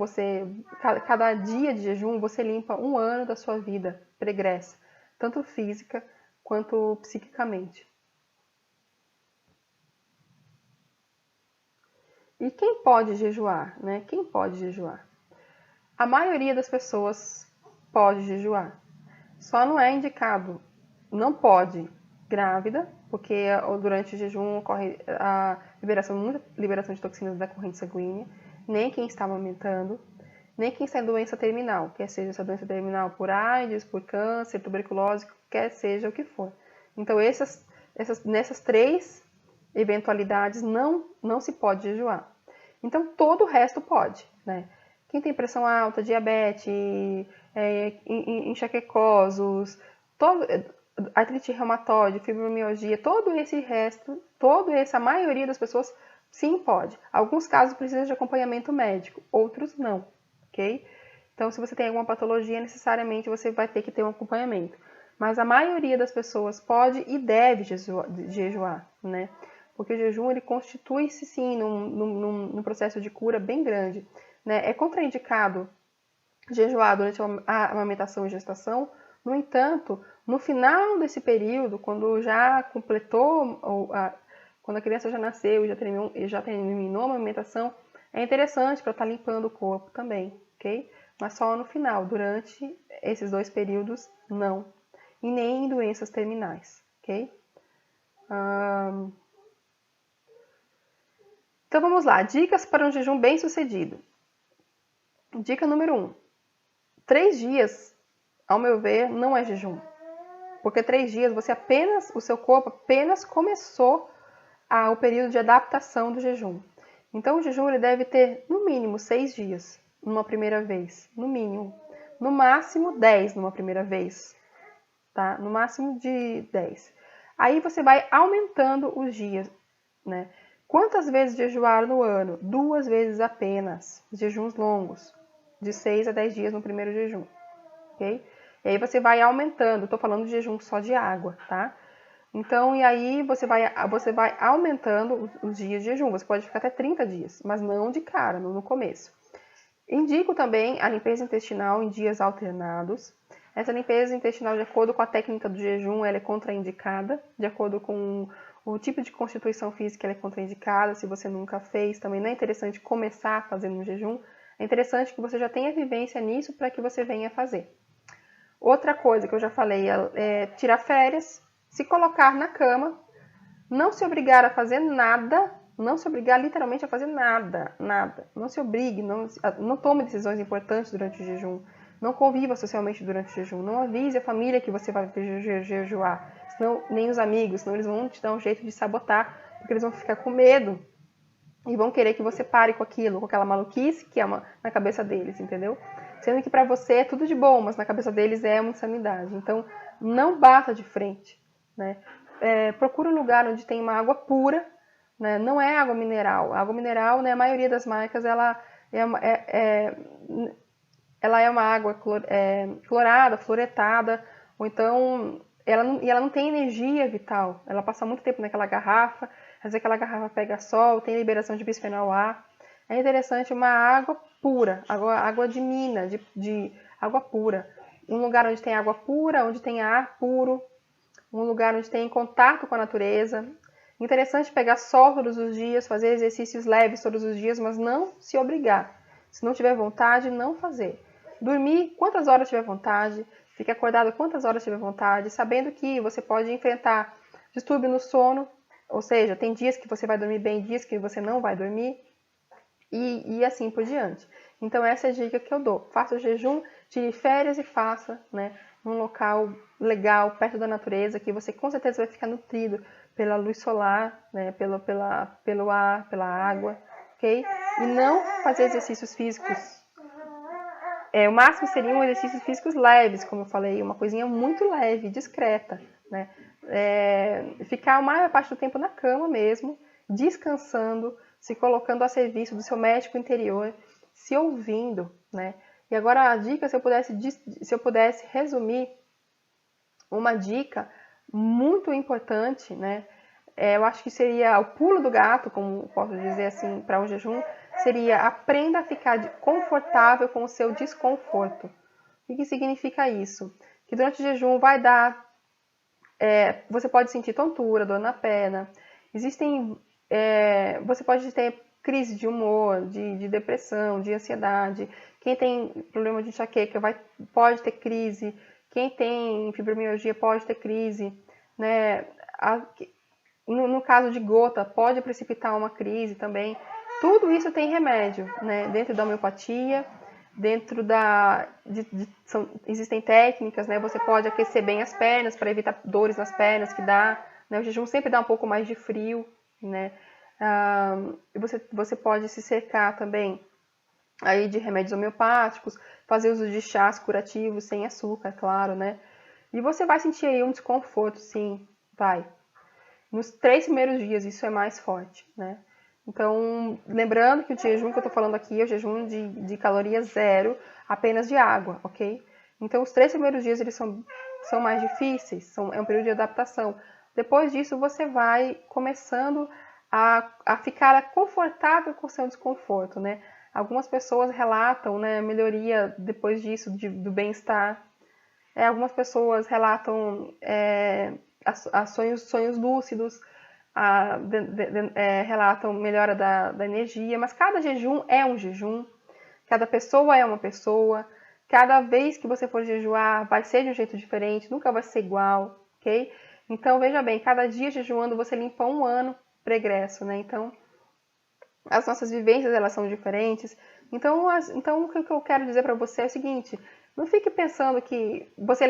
cada dia de jejum, você limpa um ano da sua vida pregressa, tanto física quanto psiquicamente. E quem pode jejuar, né? Quem pode jejuar? A maioria das pessoas pode jejuar. Só não é indicado, não pode grávida, porque durante o jejum ocorre a muita liberação de toxinas da corrente sanguínea, nem quem está amamentando, nem quem está em doença terminal, quer seja essa doença terminal por AIDS, por câncer, tuberculose, quer seja o que for. Então, nessas 3 eventualidades não se pode jejuar. Então, todo o resto pode, né? Quem tem pressão alta, diabetes, enxaquecosos, artrite reumatoide, fibromialgia, todo esse resto, a maioria das pessoas sim pode. Alguns casos precisam de acompanhamento médico, outros não, ok? Então, se você tem alguma patologia, necessariamente você vai ter que ter um acompanhamento. Mas a maioria das pessoas pode e deve jejuar, né? Porque o jejum, ele constitui-se sim num processo de cura bem grande, né? É contraindicado jejuar durante a amamentação e gestação. No entanto, no final desse período, quando já completou, quando a criança já nasceu e já terminou a amamentação, é interessante para estar limpando o corpo também, ok? Mas só no final, durante esses 2 períodos, não. E nem em doenças terminais, ok? Então vamos lá, dicas para um jejum bem sucedido. Dica número 1. 3 dias, ao meu ver, não é jejum. Porque 3 dias o seu corpo apenas começou o período de adaptação do jejum. Então o jejum ele deve ter no mínimo 6 dias numa primeira vez, no mínimo. No máximo 10 numa primeira vez, tá? No máximo de 10. Aí você vai aumentando os dias, né? Quantas vezes jejuar no ano? 2 vezes apenas, jejuns longos, de 6 a 10 dias no primeiro jejum, ok? E aí você vai aumentando, estou falando de jejum só de água, tá? Então, e aí você vai aumentando os dias de jejum, você pode ficar até 30 dias, mas não de cara, no começo. Indico também a limpeza intestinal em dias alternados. Essa limpeza intestinal, de acordo com a técnica do jejum, ela é contraindicada, de acordo com o tipo de constituição física, ela é contraindicada. Se você nunca fez, também não é interessante começar fazendo um jejum. É interessante que você já tenha vivência nisso para que você venha fazer. Outra coisa que eu já falei é tirar férias, se colocar na cama, não se obrigar a fazer nada, não se obrigar literalmente a fazer nada. Não se obrigue, não tome decisões importantes durante o jejum, não conviva socialmente durante o jejum, não avise a família que você vai jejuar, senão, nem os amigos, senão eles vão te dar um jeito de sabotar, porque eles vão ficar com medo e vão querer que você pare com aquilo, com aquela maluquice que é na cabeça deles, entendeu? Sendo que para você é tudo de bom, mas na cabeça deles é uma insanidade. Então, não bata de frente, né? Procura um lugar onde tem uma água pura, né? Não é água mineral. A água mineral, né, a maioria das marcas, ela é uma água clorada, fluoretada, ou então ela não tem energia vital. Ela passa muito tempo naquela garrafa, às vezes aquela garrafa pega sol, tem liberação de bisfenol A. É interessante uma água pura, água de mina, de água pura. Um lugar onde tem água pura, onde tem ar puro, um lugar onde tem contato com a natureza. Interessante pegar sol todos os dias, fazer exercícios leves todos os dias, mas não se obrigar. Se não tiver vontade, não fazer. Dormir quantas horas tiver vontade, fique acordado quantas horas tiver vontade, sabendo que você pode enfrentar distúrbio no sono, ou seja, tem dias que você vai dormir bem, dias que você não vai dormir, e assim por diante. Então essa é a dica que eu dou. Faça o jejum, tire férias e faça, né, num local legal, perto da natureza, que você com certeza vai ficar nutrido pela luz solar, né, pelo ar, pela água, ok? E não fazer exercícios físicos. O máximo seriam exercícios físicos leves, como eu falei, uma coisinha muito leve, discreta, né? Ficar a maior parte do tempo na cama mesmo, descansando, se colocando a serviço do seu médico interior, se ouvindo, né? E agora a dica, se eu pudesse resumir, uma dica muito importante, né? Eu acho que seria o pulo do gato, como posso dizer assim, para um jejum, seria aprenda a ficar confortável com o seu desconforto. O que significa isso? Que durante o jejum vai dar, você pode sentir tontura, dor na perna, você pode ter crise de humor, de depressão, de ansiedade. Quem tem problema de enxaqueca pode ter crise. Quem tem fibromialgia pode ter crise, né? no caso de gota, pode precipitar uma crise também. Tudo isso tem remédio, né? Dentro da homeopatia, dentro existem técnicas, né? Você pode aquecer bem as pernas para evitar dores nas pernas que dá, né? O jejum sempre dá um pouco mais de frio, né? Você pode se cercar também aí de remédios homeopáticos, fazer uso de chás curativos sem açúcar, claro, né? E você vai sentir aí um desconforto, sim, vai. Nos 3 primeiros dias isso é mais forte, né? Então, lembrando que o jejum que eu tô falando aqui é o jejum de caloria zero, apenas de água, ok? Então, os 3 primeiros dias eles são mais difíceis, é um período de adaptação. Depois disso, você vai começando a ficar confortável com o seu desconforto, né? Algumas pessoas relatam, né, melhoria depois disso, do bem-estar. Algumas pessoas relatam sonhos lúcidos, relatam melhora da energia, mas cada jejum é um jejum, cada pessoa é uma pessoa, cada vez que você for jejuar vai ser de um jeito diferente, nunca vai ser igual, ok? Então, veja bem, cada dia jejuando você limpa um ano pregresso, né? Então, as nossas vivências, elas são diferentes. Então, o que eu quero dizer para você é o seguinte, não fique pensando que você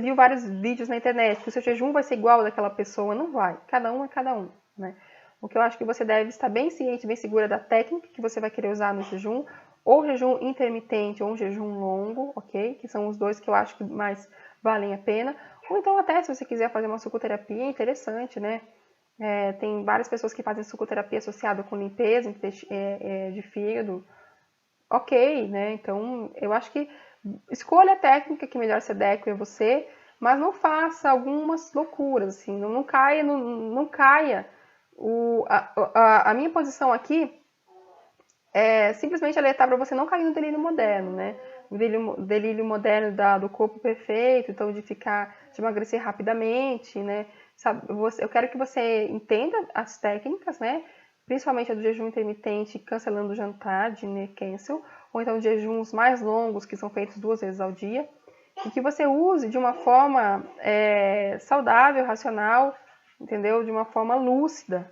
viu vários vídeos na internet, que o seu jejum vai ser igual ao daquela pessoa. Não vai. Cada um é cada um, né? O que eu acho que você deve estar bem ciente, bem segura da técnica que você vai querer usar no jejum, ou jejum intermitente ou um jejum longo, ok? Que são os dois que eu acho que mais valem a pena. Ou então até se você quiser fazer uma sucoterapia, é interessante, né? Tem várias pessoas que fazem sucoterapia associada com limpeza de fígado. Ok, né? Então, eu acho que escolha a técnica que melhor se adeque a você, mas não faça algumas loucuras, assim, não caia, não caia. A minha posição aqui é simplesmente alertar para você não cair no delírio moderno, né? O delírio moderno do corpo perfeito, então de emagrecer rapidamente, né? Eu quero que você entenda as técnicas, né? Principalmente a do jejum intermitente, cancelando o jantar, dinner cancel, ou então jejuns mais longos, que são feitos 2 vezes ao dia, e que você use de uma forma saudável, racional, entendeu? De uma forma lúcida,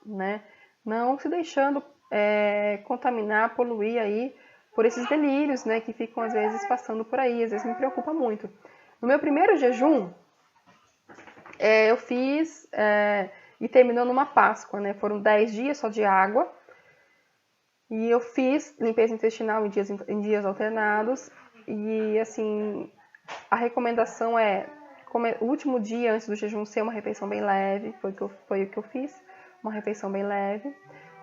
né? Não se deixando contaminar, poluir aí por esses delírios, né? Que ficam às vezes passando por aí, às vezes me preocupa muito. No meu primeiro jejum, eu fiz e terminou numa Páscoa, né? Foram 10 dias só de água. E eu fiz limpeza intestinal em dias alternados. E, assim, a recomendação é o último dia antes do jejum ser uma refeição bem leve. Foi o que eu fiz, uma refeição bem leve.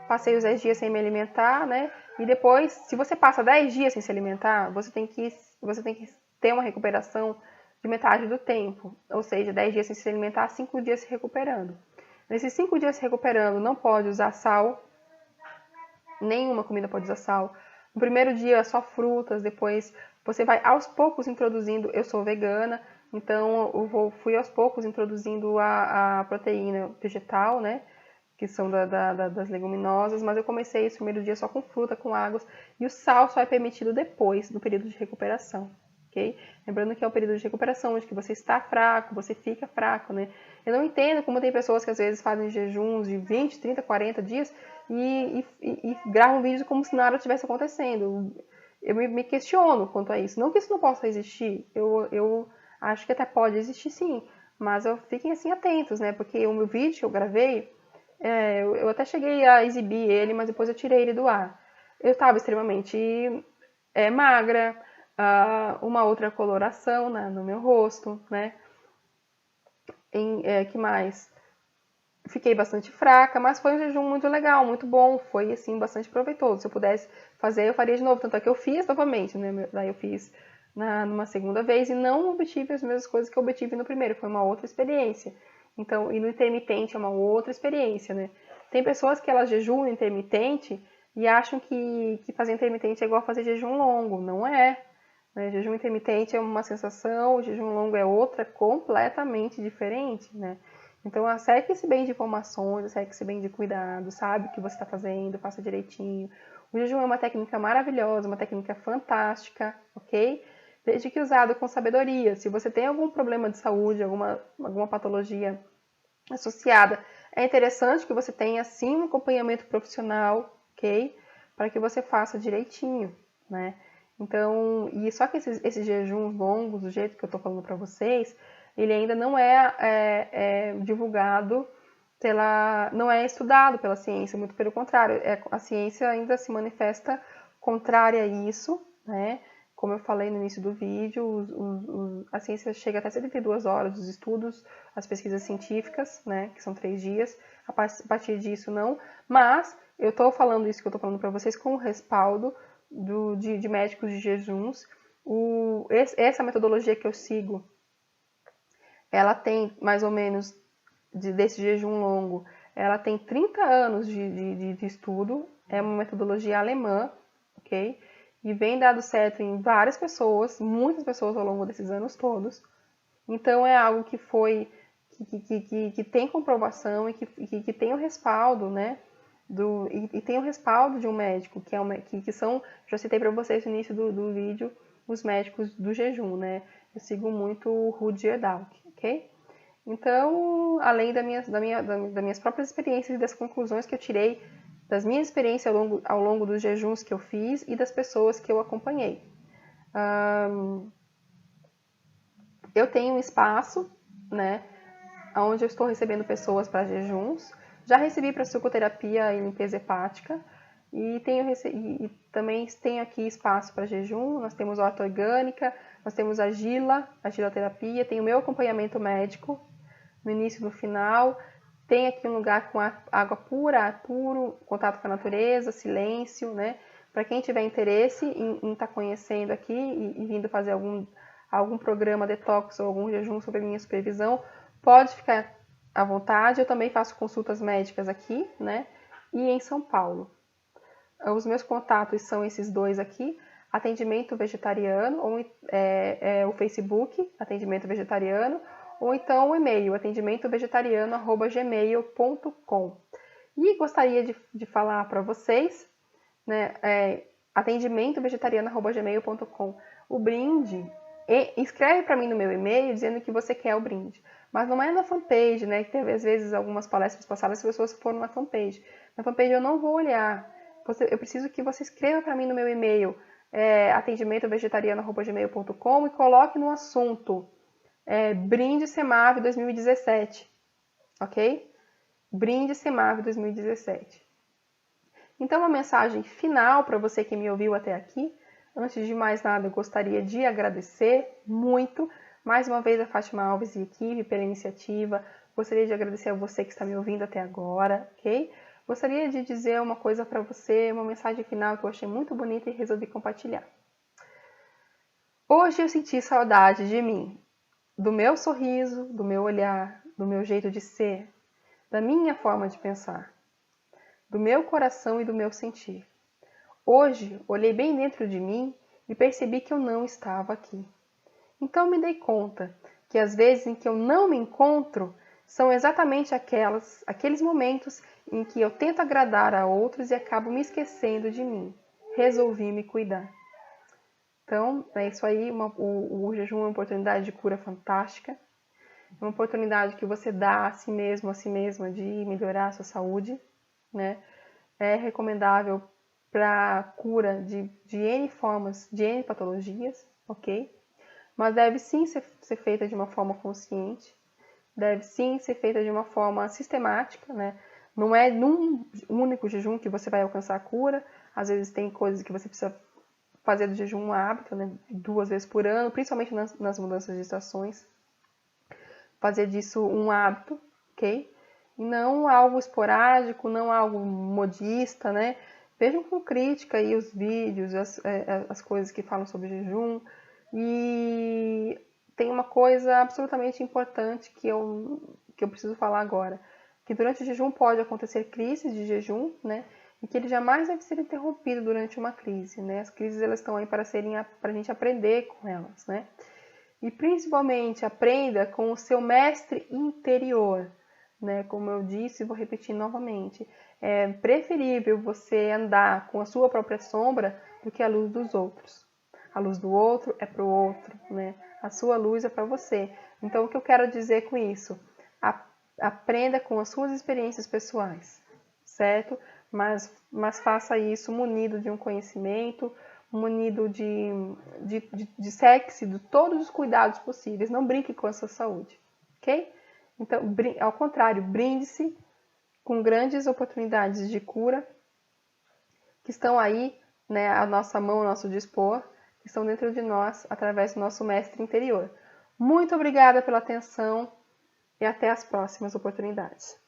Passei os 10 dias sem me alimentar, né? E depois, se você passa 10 dias sem se alimentar, você tem que ter uma recuperação de metade do tempo. Ou seja, 10 dias sem se alimentar, 5 dias se recuperando. Nesses 5 dias se recuperando, não pode usar sal. Nenhuma comida pode usar sal. No primeiro dia, só frutas. Depois, você vai aos poucos introduzindo. Eu sou vegana, então eu fui aos poucos introduzindo a proteína vegetal, né? Que são das leguminosas. Mas eu comecei esse primeiro dia só com fruta, com águas. E o sal só é permitido depois do período de recuperação. Okay? Lembrando que é o período de recuperação, onde você está fraco, você fica fraco, né? Eu não entendo como tem pessoas que às vezes fazem jejuns de 20, 30, 40 dias e gravam vídeos como se nada estivesse acontecendo. Eu me questiono quanto a isso. Não que isso não possa existir, eu acho que até pode existir sim, mas fiquem assim atentos, né? Porque o meu vídeo que eu gravei, eu até cheguei a exibir ele, mas depois eu tirei ele do ar. Eu estava extremamente magra, uma outra coloração no meu rosto, né? Que mais? Fiquei bastante fraca, mas foi um jejum muito legal, muito bom, foi assim bastante proveitoso. Se eu pudesse fazer, eu faria de novo, tanto é que eu fiz novamente, né? Daí eu fiz numa segunda vez e não obtive as mesmas coisas que eu obtive no primeiro, foi uma outra experiência. Então, e no intermitente é uma outra experiência, né? Tem pessoas que elas jejuam intermitente e acham que fazer intermitente é igual a fazer jejum longo, não é. Né? Jejum intermitente é uma sensação, o jejum longo é outra, completamente diferente, né? Então, cerque-se bem de informações, cerque-se bem de cuidado, sabe o que você está fazendo, faça direitinho. O jejum é uma técnica maravilhosa, uma técnica fantástica, ok? desde que usado com sabedoria. Se você tem algum problema de saúde, alguma patologia associada, é interessante que você tenha, sim, um acompanhamento profissional, ok? Para que você faça direitinho, né? Então, e só que esses jejuns longos, do jeito que eu estou falando para vocês, ele ainda não é divulgado não é estudado pela ciência, muito pelo contrário, a ciência ainda se manifesta contrária a isso, né? Como eu falei no início do vídeo, a ciência chega até 72 horas, os estudos, as pesquisas científicas, né, que são 3 dias, a partir disso não, mas eu estou falando isso que eu estou falando para vocês com o respaldo de médicos de jejuns. Essa metodologia que eu sigo, ela tem mais ou menos, desse jejum longo, ela tem 30 anos de estudo, é uma metodologia alemã, ok? E vem dado certo em várias pessoas, muitas pessoas ao longo desses anos todos. Então é algo que que tem comprovação e que tem o respaldo, né? E tem o respaldo de um médico, que são, já citei para vocês no início do vídeo, os médicos do jejum, né? Eu sigo muito o Rudger Dalk, ok? Então, além das minhas próprias experiências e das conclusões que eu tirei das minhas experiências ao longo dos jejuns que eu fiz e das pessoas que eu acompanhei. Eu tenho um espaço, né, onde eu estou recebendo pessoas para jejuns. Já recebi para sucoterapia e limpeza hepática. E também tenho aqui espaço para jejum. Nós temos horta orgânica, nós temos a giloterapia, tem o meu acompanhamento médico no início e no final. Tem aqui um lugar com água pura, ar puro, contato com a natureza, silêncio, né? Para quem tiver interesse em estar conhecendo aqui e vindo fazer algum programa detox ou algum jejum sob a minha supervisão, pode ficar à vontade. Eu também faço consultas médicas aqui, né? E em São Paulo. Os meus contatos são esses dois aqui, atendimento vegetariano, ou o Facebook, atendimento vegetariano, ou então o e-mail, atendimentovegetariano@gmail.com. E gostaria de falar para vocês, né, atendimentovegetariano@gmail.com. O brinde, escreve para mim no meu e-mail dizendo que você quer o brinde. Mas não é na fanpage, né? Que teve às vezes algumas palestras passadas, as pessoas foram na fanpage. Na fanpage eu não vou olhar. Eu preciso que você escreva para mim no meu e-mail, atendimentovegetariano@gmail.com, e coloque no assunto Brinde Semave 2017, ok? Brinde Semave 2017. Então, uma mensagem final para você que me ouviu até aqui. Antes de mais nada, eu gostaria de agradecer muito, mais uma vez, a Fátima Alves e equipe pela iniciativa. Gostaria de agradecer a você que está me ouvindo até agora, ok? Gostaria de dizer uma coisa para você, uma mensagem final que eu achei muito bonita e resolvi compartilhar. Hoje eu senti saudade de mim, do meu sorriso, do meu olhar, do meu jeito de ser, da minha forma de pensar, do meu coração e do meu sentir. Hoje, olhei bem dentro de mim e percebi que eu não estava aqui. Então me dei conta que as vezes em que eu não me encontro são exatamente aqueles momentos em que eu tento agradar a outros e acabo me esquecendo de mim. Resolvi me cuidar. Então, é isso aí. O jejum é uma oportunidade de cura fantástica. É uma oportunidade que você dá a si mesmo, a si mesma, de melhorar a sua saúde, né? É recomendável para cura de N formas, de N patologias, ok? Mas deve sim ser feita de uma forma consciente, deve sim ser feita de uma forma sistemática, né? Não é num único jejum que você vai alcançar a cura. Às vezes tem coisas que você precisa fazer do jejum um hábito, né? 2 vezes por ano, principalmente nas mudanças de estações. Fazer disso um hábito, ok? E não algo esporádico, não algo modista, né? Vejam com crítica aí os vídeos, as coisas que falam sobre jejum. E tem uma coisa absolutamente importante que eu preciso falar agora. Que durante o jejum pode acontecer crises de jejum, né? E que ele jamais deve ser interrompido durante uma crise, né? As crises, elas estão aí para a gente aprender com elas, né? E principalmente aprenda com o seu mestre interior, né? Como eu disse, vou repetir novamente, é preferível você andar com a sua própria sombra do que a luz dos outros. A luz do outro é para o outro, né? A sua luz é para você. Então, o que eu quero dizer com isso? Aprenda com as suas experiências pessoais, certo? Mas faça isso munido de um conhecimento, munido de sexo, de todos os cuidados possíveis. Não brinque com a sua saúde, ok? Então, ao contrário, brinde-se com grandes oportunidades de cura que estão aí, né, à nossa mão, ao nosso dispor, que estão dentro de nós, através do nosso mestre interior. Muito obrigada pela atenção e até as próximas oportunidades.